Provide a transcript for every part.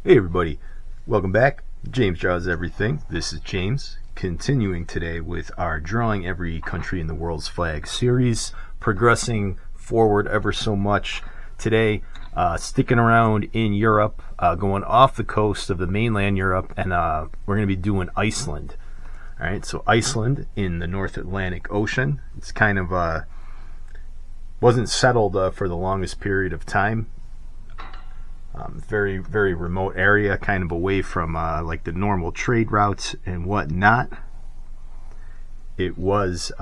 Hey everybody, welcome back. James Draws Everything. This is James, continuing today with our Drawing Every Country in the World's Flag series, progressing forward ever so much. Today, sticking around in Europe, going off the coast of the mainland Europe, and we're going to be doing Iceland. Alright, so Iceland in the North Atlantic Ocean. It's kind of, wasn't settled for the longest period of time. Very, very remote area, kind of away from like the normal trade routes and whatnot. It was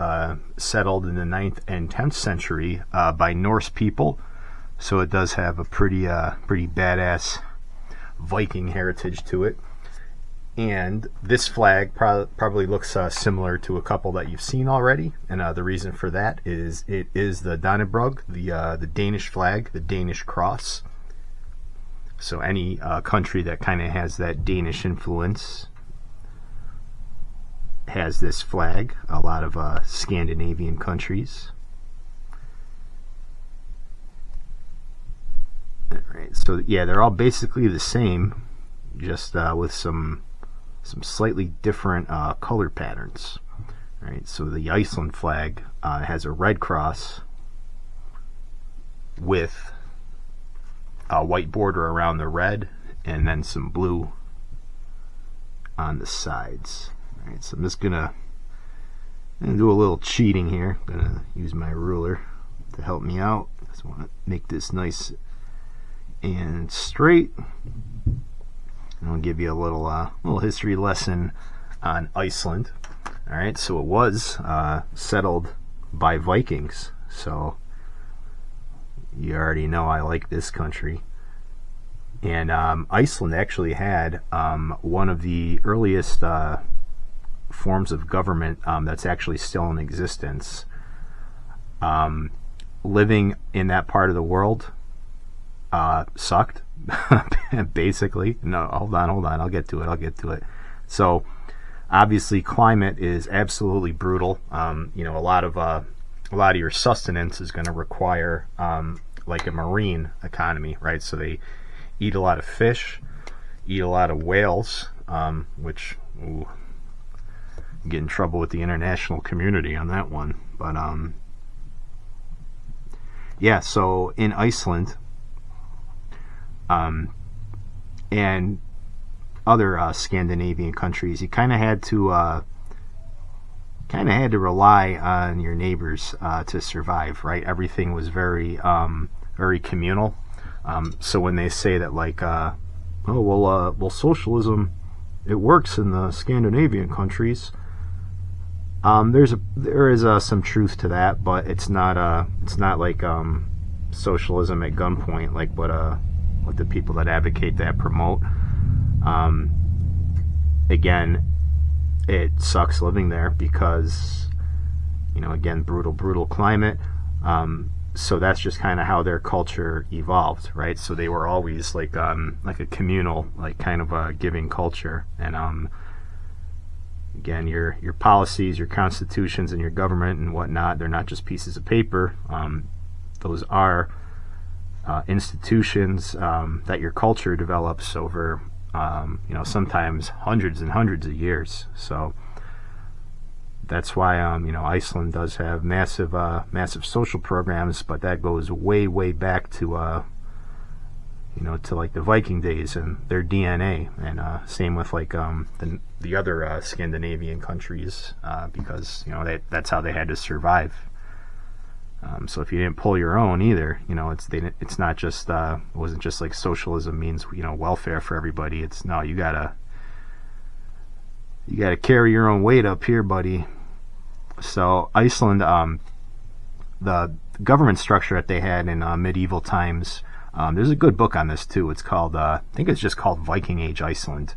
settled in the 9th and 10th century by Norse people, so it does have a pretty badass Viking heritage to it. And this flag probably looks similar to a couple that you've seen already, and the reason for that is it is the Dannebrog, the Danish flag, the Danish cross. So any country that kind of has that Danish influence has this flag. A lot of Scandinavian countries. Alright, so yeah, they're all basically the same, just with some slightly different color patterns. Right, so the Iceland flag has a red cross with a white border around the red, and then some blue on the sides. Alright, so I'm just gonna do a little cheating here. I'm gonna use my ruler to help me out. Just want to make this nice and straight. And I'll give you a little history lesson on Iceland. Alright, so it was settled by Vikings, so you already know I like this country. And Iceland actually had one of the earliest forms of government that's actually still in existence. Living in that part of the world sucked, basically. No, hold on, I'll get to it. So obviously climate is absolutely brutal. A lot of your sustenance is going to require like a marine economy, right? So they eat a lot of fish, eat a lot of whales, which get in trouble with the international community on that one. But yeah, so in Iceland and other Scandinavian countries, you kind of had to rely on your neighbors to survive, right? Everything was very communal. So when they say that, like, well, socialism, it works in the Scandinavian countries, there is some truth to that, but it's not like socialism at gunpoint, like what the people that advocate that promote. Again, it sucks living there because, again, brutal climate. So that's just kind of how their culture evolved, right? So they were always like a communal, like kind of a giving culture. And again, your policies, your constitutions, and your government and whatnot, they're not just pieces of paper. Those are institutions that your culture develops over, sometimes hundreds and hundreds of years. So that's why Iceland does have massive social programs, but that goes way back to to like the Viking days and their DNA, and same with like the other Scandinavian countries, because that's how they had to survive. So if you didn't pull your own either, it's not just it wasn't just like socialism means welfare for everybody. It's no, you gotta carry your own weight up here, buddy. So Iceland, the government structure that they had in medieval times, there's a good book on this too. It's called, I think it's just called Viking Age Iceland,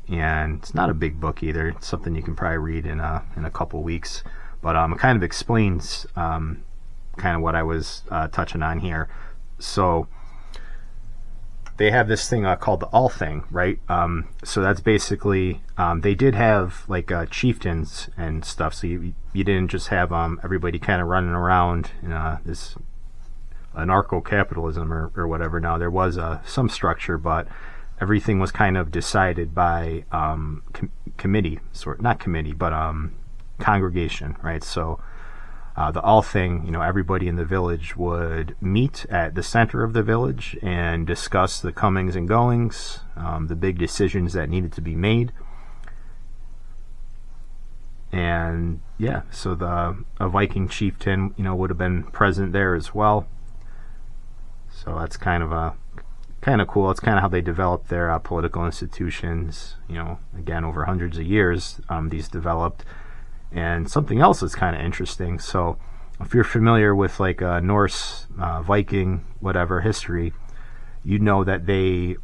and it's not a big book either. It's something you can probably read in a couple weeks, but it kind of explains kind of what I was touching on here. So they have this thing called the Althing, right? So that's basically, they did have like chieftains and stuff, so you didn't just have everybody kind of running around in this anarcho-capitalism or whatever. Now there was some structure, but everything was kind of decided by committee, not committee, but congregation, right? So the Althing, everybody in the village would meet at the center of the village and discuss the comings and goings, the big decisions that needed to be made. And yeah, so a Viking chieftain, would have been present there as well. So that's kind of cool. It's kind of how they developed their political institutions. Again, over hundreds of years, these developed. And something else that's kind of interesting. So, if you're familiar with like Norse, Viking, whatever history, you know that they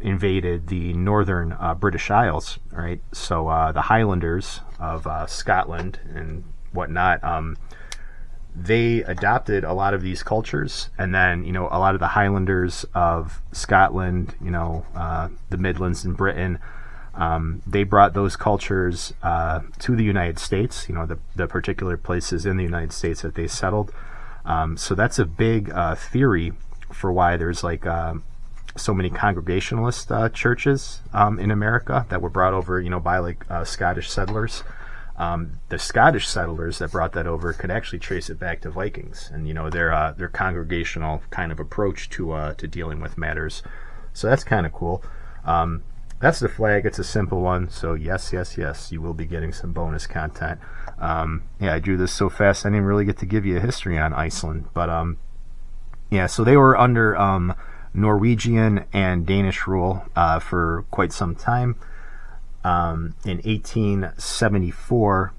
invaded the northern British Isles, right? So the Highlanders of Scotland and whatnot, they adopted a lot of these cultures, and then a lot of the Highlanders of Scotland, the Midlands and Britain. They brought those cultures to the United States, the particular places in the United States that they settled. So that's a big theory for why there's like so many Congregationalist churches in America that were brought over, by like Scottish settlers. The Scottish settlers that brought that over could actually trace it back to Vikings and their congregational kind of approach to dealing with matters. So that's kind of cool. That's the flag. It's a simple one. So yes, you will be getting some bonus content. I drew this so fast I didn't really get to give you a history on Iceland. But so they were under Norwegian and Danish rule for quite some time. In 1874,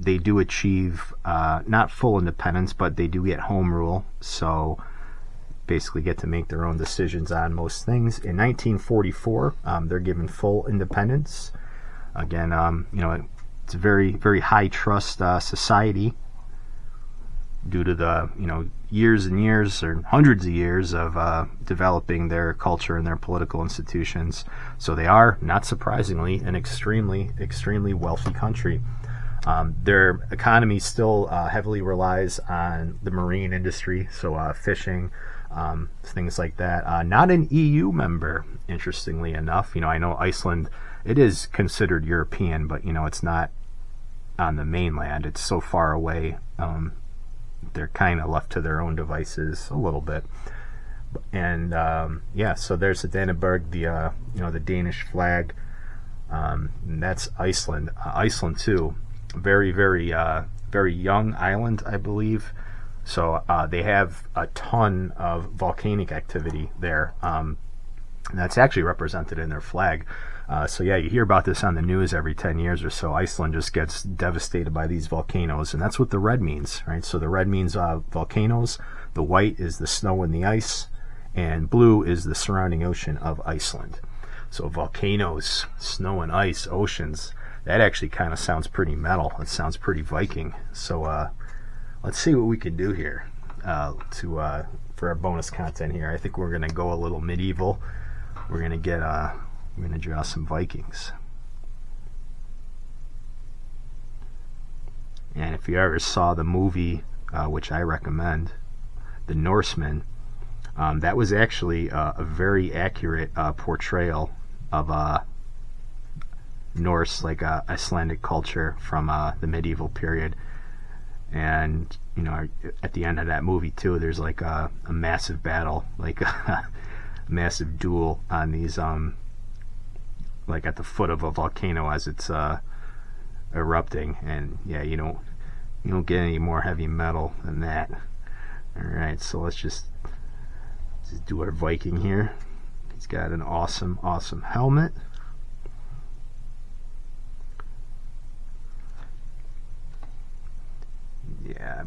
they do achieve not full independence, but they do get home rule. So basically get to make their own decisions on most things. In 1944, they're given full independence. Again, it's a very, very high trust society due to the, years and years or hundreds of years of developing their culture and their political institutions. So they are, not surprisingly, an extremely, extremely wealthy country. Their economy still heavily relies on the marine industry, so fishing, things like that. Not an EU member, interestingly enough. I know Iceland, it is considered European, but it's not on the mainland. It's so far away. They're kind of left to their own devices a little bit. And so there's the Danneberg, the Danish flag. And that's Iceland. Iceland too, very, very, very young island, I believe. So they have a ton of volcanic activity there. And that's actually represented in their flag. You hear about this on the news every 10 years or so. Iceland just gets devastated by these volcanoes, and that's what the red means, right? So the red means volcanoes, the white is the snow and the ice, and blue is the surrounding ocean of Iceland. So volcanoes, snow and ice, oceans, that actually kind of sounds pretty metal. It sounds pretty Viking. So let's see what we can do here for our bonus content here. I think we're going to go a little medieval. We're going to draw some Vikings. And if you ever saw the movie, which I recommend, The Norseman, that was actually a very accurate portrayal of Norse, like Icelandic culture from the medieval period. And at the end of that movie too, there's like a massive battle, like a massive duel on these like at the foot of a volcano as it's erupting. And you don't get any more heavy metal than that. Alright, so let's just do our Viking here. He's got an awesome helmet. Yeah.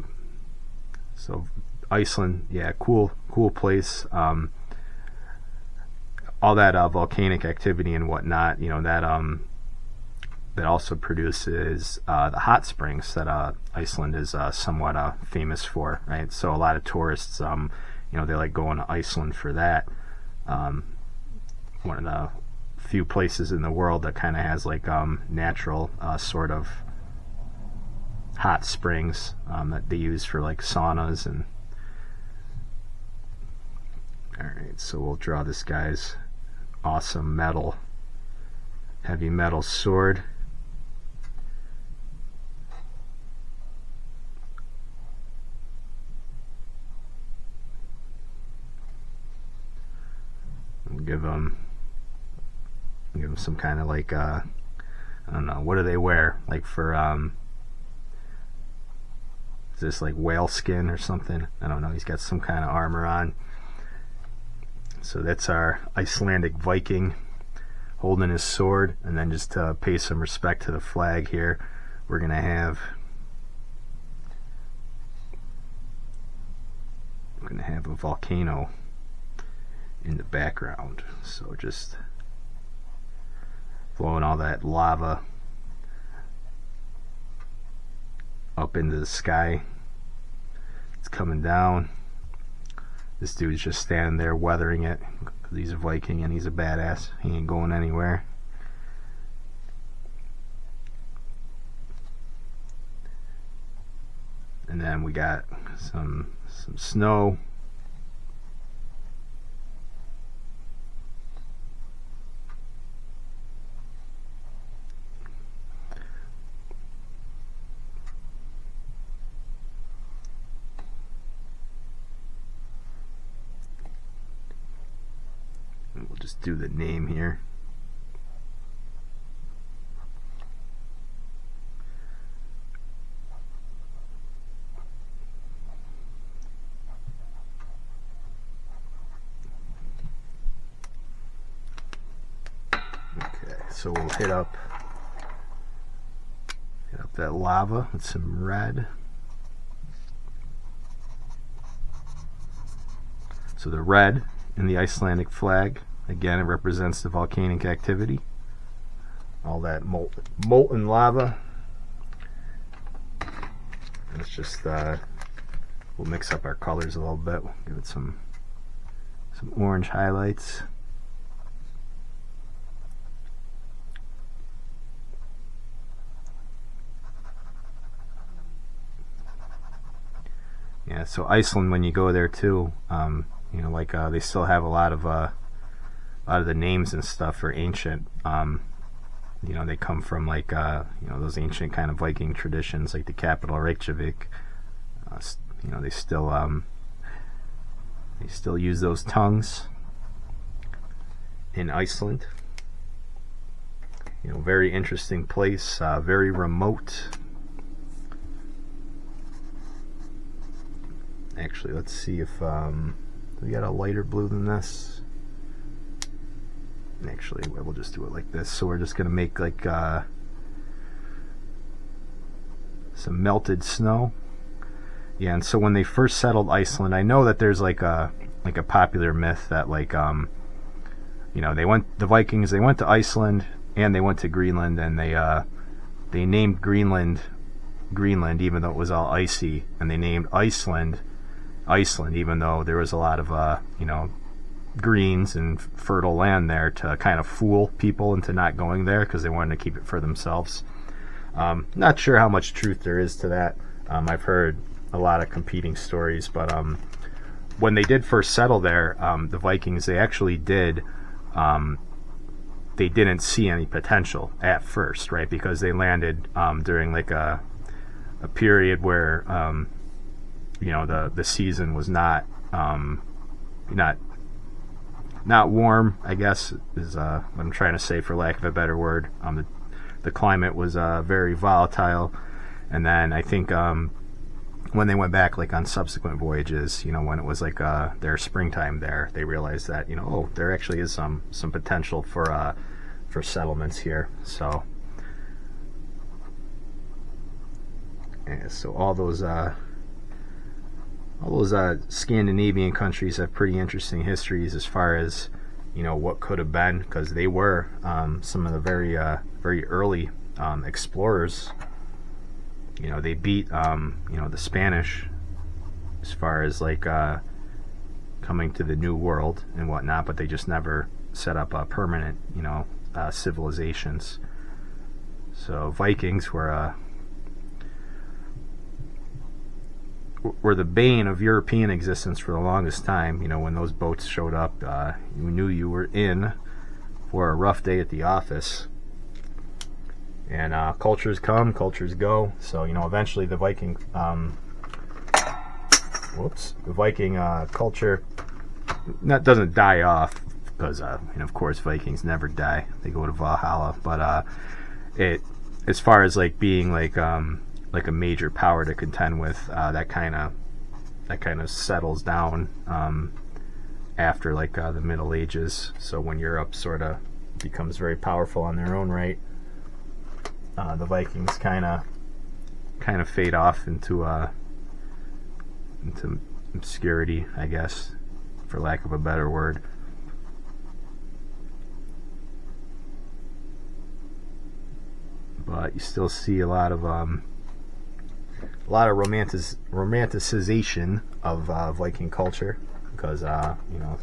So Iceland, cool place. All that volcanic activity and whatnot, that also produces the hot springs that Iceland is somewhat famous for, right? So a lot of tourists, they like going to Iceland for that. One of the few places in the world that kind of has like natural sort of hot springs that they use for like saunas. And all right, so we'll draw this guy's awesome metal, heavy metal sword. We'll give them some kind of like I don't know, what do they wear? Like for is this like whale skin or something? I don't know. He's got some kind of armor on. So that's our Icelandic Viking holding his sword. And then just to pay some respect to the flag here, we're gonna have a volcano in the background. So just blowing all that lava up into the sky. It's coming down. This dude's just standing there weathering it because he's a Viking and he's a badass. He ain't going anywhere. And then we got some snow. We'll just do the name here. Okay, so we'll hit up that lava with some red. So the red in the Icelandic flag, again, it represents the volcanic activity. All that molten lava. Let's just we'll mix up our colors a little bit. We'll give it some orange highlights. Yeah, so Iceland, when you go there too, you know, like they still have a lot of the names and stuff are ancient. You know, they come from like you know, those ancient kind of Viking traditions, like the capital Reykjavik. You know, they still use those tongues in Iceland. You know, very interesting place, very remote. Actually, let's see if we got a lighter blue than this. Actually, we'll just do it like this. So we're just gonna make like some melted snow. Yeah, and so when they first settled Iceland, I know that there's like a popular myth that like you know, the Vikings went to Iceland and they went to Greenland, and they named Greenland even though it was all icy, and they named Iceland even though there was a lot of you know, greens and fertile land there, to kind of fool people into not going there because they wanted to keep it for themselves. Not sure how much truth there is to that. I've heard a lot of competing stories, but when they did first settle there, the Vikings, they actually did they didn't see any potential at first, right? Because they landed during like a period where you know, the season was not warm, I guess is what I'm trying to say, for lack of a better word. The climate was very volatile, and then I think when they went back like on subsequent voyages, you know, when it was like their springtime there, they realized that, you know, oh, there actually is some potential for settlements here. So yeah, so all those Scandinavian countries have pretty interesting histories as far as, you know, what could have been, because they were some of the very early explorers. You know, they beat you know, the Spanish as far as like coming to the New World and whatnot, but they just never set up permanent, you know, civilizations. So Vikings were the bane of European existence for the longest time. You know, when those boats showed up, you knew you were in. for a rough day at the office. And cultures come, cultures go. So, you know, eventually the Viking culture doesn't die off, because and of course Vikings never die. They go to Valhalla. But as far as like being like a major power to contend with, that kind of settles down after like the Middle Ages. So when Europe sort of becomes very powerful on their own right, the Vikings kind of fade off into obscurity, I guess, for lack of a better word. But you still see a lot of romanticization of Viking culture, because you know,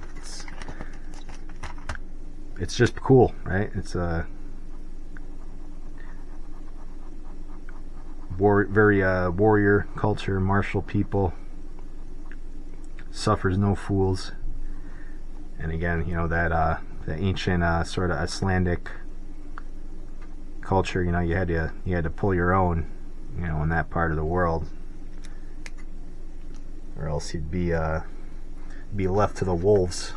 it's just cool, right? It's a very warrior culture, martial people, suffers no fools. And again, you know, that the ancient sort of Icelandic culture, you know, you had to pull your own, you know, in that part of the world, or else you'd be left to the wolves.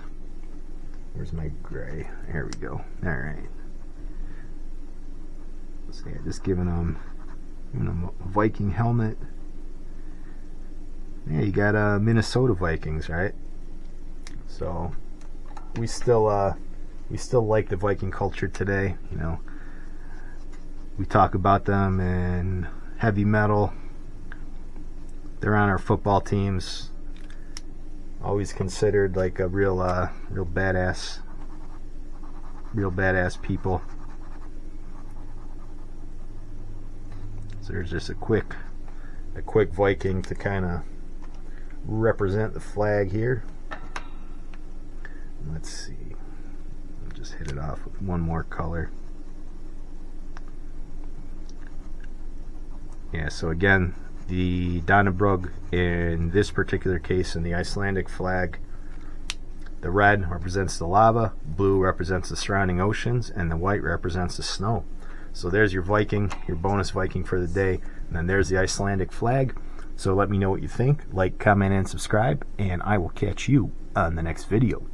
Where's my gray? Here we go. All right. So yeah, just giving them a Viking helmet. Yeah, you got Minnesota Vikings, right? So we still like the Viking culture today. You know, we talk about them in heavy metal. They're on our football teams. Always considered like a real badass people. So there's just a quick Viking to kind of represent the flag here. Let's see. I'll just hit it off with one more color. Yeah, so again, the Dannebrog in this particular case, in the Icelandic flag, the red represents the lava, blue represents the surrounding oceans, and the white represents the snow. So there's your Viking, your bonus Viking for the day. And then there's the Icelandic flag. So let me know what you think. Like, comment, and subscribe, and I will catch you on the next video.